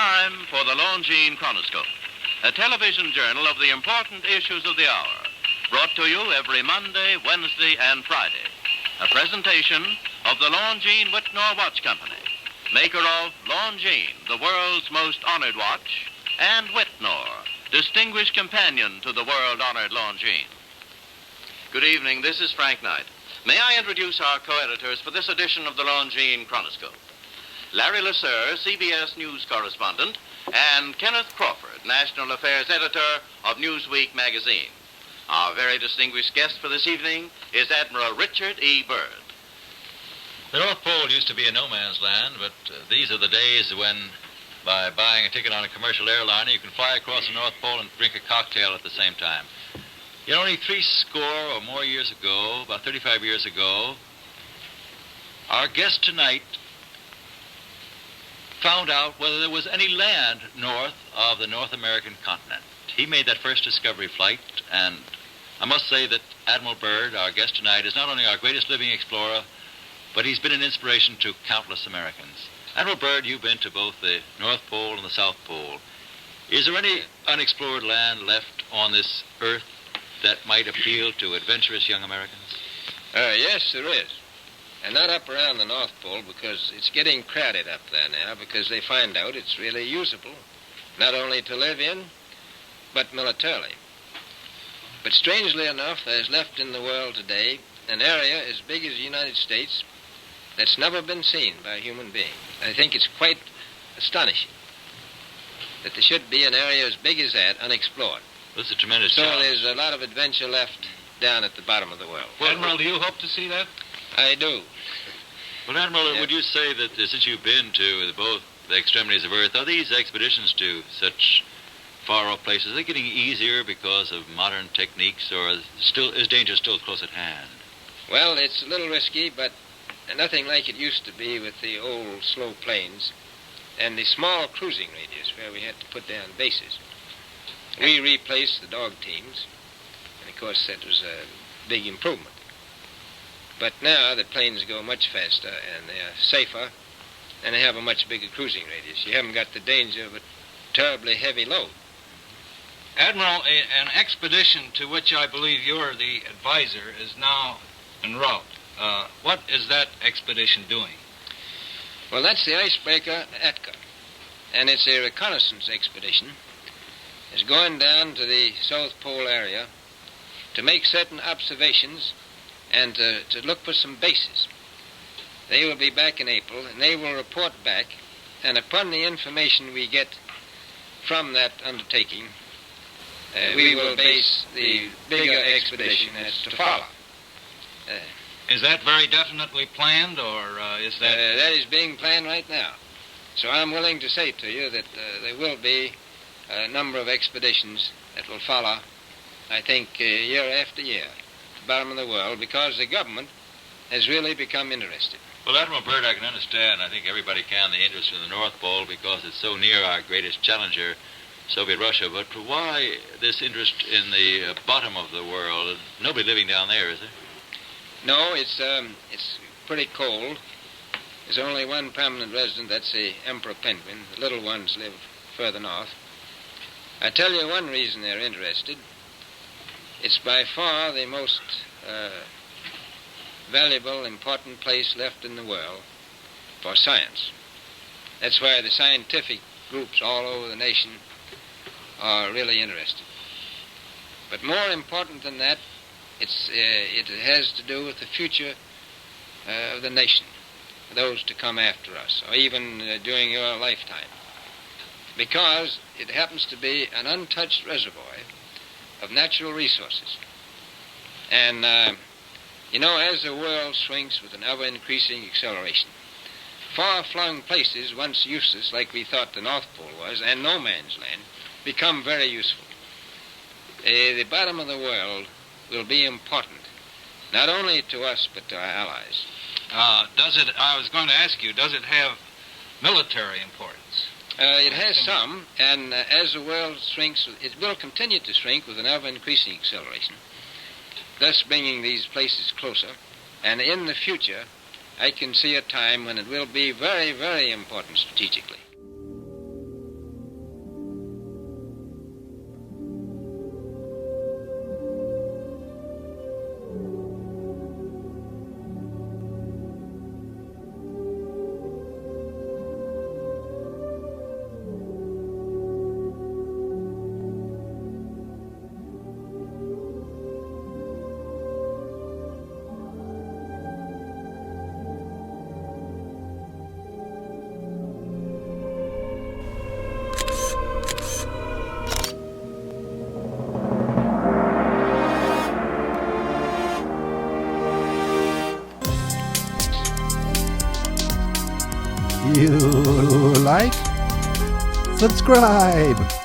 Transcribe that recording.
time for the Longines Chronoscope, a television journal of the important issues of the hour, brought to you every Monday, Wednesday, and Friday. A presentation of the Longines Whitnor Watch Company, maker of Longines, the world's most honored watch, and Whitnor, distinguished companion to the world-honored Longines. Good evening, this is Frank Knight. May I introduce our co-editors for this edition of the Longines Chronoscope? Larry Lasser, CBS News correspondent, and Kenneth Crawford, National Affairs Editor of Newsweek magazine. Our very distinguished guest for this evening is Admiral Richard E. Byrd. The North Pole used to be a no-man's land, but these are the days when, by buying a ticket on a commercial airliner, you can fly across the North Pole and drink a cocktail at the same time. Yet only 60 or more years ago, about 35 years ago, our guest tonight found out whether there was any land north of the North American continent. He made that first discovery flight, and I must say that Admiral Byrd, our guest tonight, is not only our greatest living explorer, but he's been an inspiration to countless Americans. Admiral Byrd, you've been to both the North Pole and the South Pole. Is there any unexplored land left on this earth that might appeal to adventurous young Americans? Yes, there is. And not up around the North Pole, because it's getting crowded up there now, because they find out it's really usable, not only to live in, but militarily. But strangely enough, there's left in the world today an area as big as the United States that's never been seen by a human being. I think it's quite astonishing that there should be an area as big as that unexplored. This is a tremendous So challenge. there's a lot of adventure left down at the bottom of the world. Well, Admiral, do you hope to see that? I do. Well, Admiral, Yeah. would you say that since you've been to both the extremities of Earth, are these expeditions to such far-off places, are they getting easier because of modern techniques, or is danger still close at hand? Well, it's a little risky, but nothing like it used to be with the old slow planes and the small cruising radius where we had to put down bases. We replaced the dog teams, and of course that was a big improvement. But now the planes go much faster and they're safer, and they have a much bigger cruising radius. You haven't got the danger of a terribly heavy load. Admiral, an expedition to which I believe you're the advisor is now en route. What is that expedition doing? Well, that's the icebreaker Atka, and it's a reconnaissance expedition. It's going down to the South Pole area to make certain observations and to look for some bases. They will be back in April, and they will report back, and upon the information we get from that undertaking, we will base the bigger expedition that's to follow. Is that very definitely planned, or is that... That is being planned right now. So I'm willing to say to you that there will be a number of expeditions that will follow, I think, year after year, at the bottom of the world, because the government has really become interested. Well, Admiral Byrd, I can understand, I think everybody can, the interest in the North Pole because it's so near our greatest challenger, Soviet Russia. But why this interest in the bottom of the world? Nobody living down there, is there? No, it's pretty cold. There's only one permanent resident, that's the emperor penguin. The little ones live further north. I tell you one reason they're interested. It's by far the most valuable, important place left in the world for science. That's why the scientific groups all over the nation are really interested. But more important than that, it has to do with the future of the nation, those to come after us, or even during your lifetime. Because it happens to be an untouched reservoir of natural resources. And, as the world shrinks with an ever-increasing acceleration, far-flung places, once useless, like we thought the North Pole was, and no man's land, become very useful. The bottom of the world will be important, not only to us, but to our allies. I was going to ask you, does it have military importance? It has some, and as the world shrinks, it will continue to shrink with an ever-increasing acceleration, thus bringing these places closer. And in the future, I can see a time when it will be very, very important strategically. You like? Subscribe!